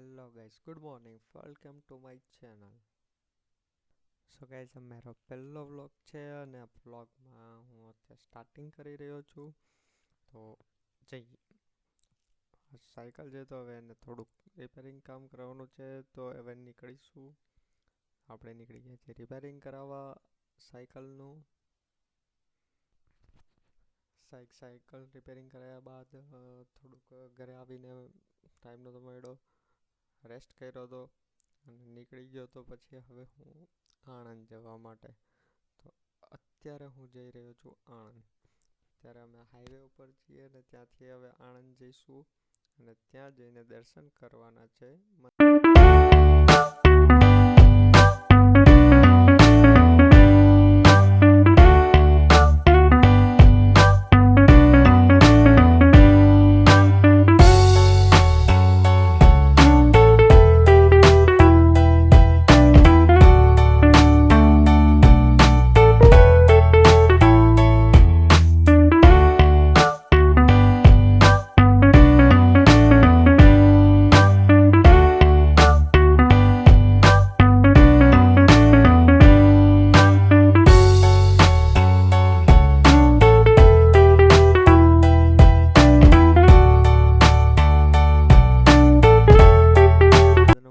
Hello guys, good morning. Welcome to my channel. So guys આ મારો પહેલો vlog છે અને આ વ્લોગમાં હું અત્યારે સ્ટાર્ટિંગ કરી રહ્યો છું. તો જઈએ. સાયકલ છે તો હવે એને થોડુંક રિપેરિંગ કામ કરવાનું છે તો હવે નીકળીશું. આપણે નીકળી ગયા છીએ રિપેરિંગ કરાવવા સાયકલનું. સાયકલ રિપેરિંગ કરાવ્યા બાદ થોડુંક ઘરે આવીને ટાઈમ નહોતો મળ્યો, રેસ્ટ કર્યો હતો અને નીકળી ગયો તો પછી હવે હું આણંદ જવા માટે. તો અત્યારે હું જઈ રહ્યો છું આણંદ. ત્યારે અમે હાઈવે ઉપર છીએ અને ત્યાંથી હવે આણંદ જઈશું અને ત્યાં જઈને દર્શન કરવાના છે.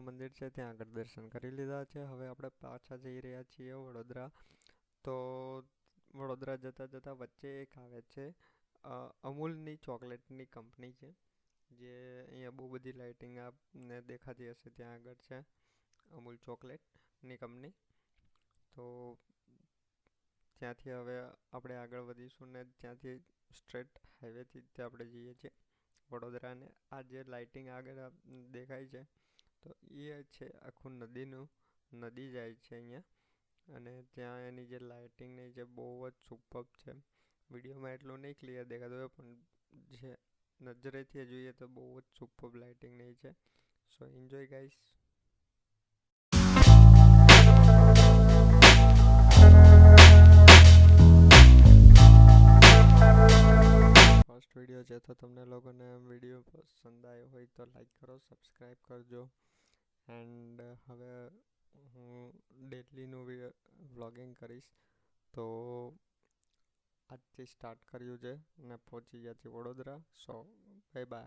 મંદિર છે ત્યાં આગળ દર્શન કરી લીધા છે. હવે આપણે પાછા જઈ રહ્યા છીએ વડોદરા. તો વડોદરા જતાં જતાં વચ્ચે એક આવે છે અમૂલની ચોકલેટની કંપની છે, જે અહીંયા બહુ બધી લાઇટિંગ આપને દેખાતી હશે. ત્યાં આગળ છે અમૂલ ચોકલેટની કંપની. તો ત્યાંથી હવે આપણે આગળ વધીશું ને ત્યાંથી સ્ટ્રેટ હાઈવેથી જ આપણે જઈએ છીએ વડોદરાને. આ જે લાઇટિંગ આગળ દેખાય છે તો એ છે આખું નદી જાય છે અહીંયા. અને ત્યાં એની જે લાઇટિંગ ને જે બહુ જ સુપર્બ છે. વિડીયોમાં એટલું નહીં ક્લિયર દેખાતું હોય પણ જે નજરેથી જોઈએ તો બહુ જ સુપર્બ લાઇટિંગ નહીં છે. સો એન્જોય ગાઈસ. ફર્સ્ટ વિડીયો છે તો તમને લોકોને વિડીયો પસંદ આવ્યો હોય તો લાઈક કરો, સબસ્ક્રાઈબ કરજો. એન્ડ હવે હું ડેલીનું વ્લોગિંગ કરીશ. તો આજથી સ્ટાર્ટ કર્યું છે અને પહોંચી ગયા છીએ વડોદરા. So bye bye.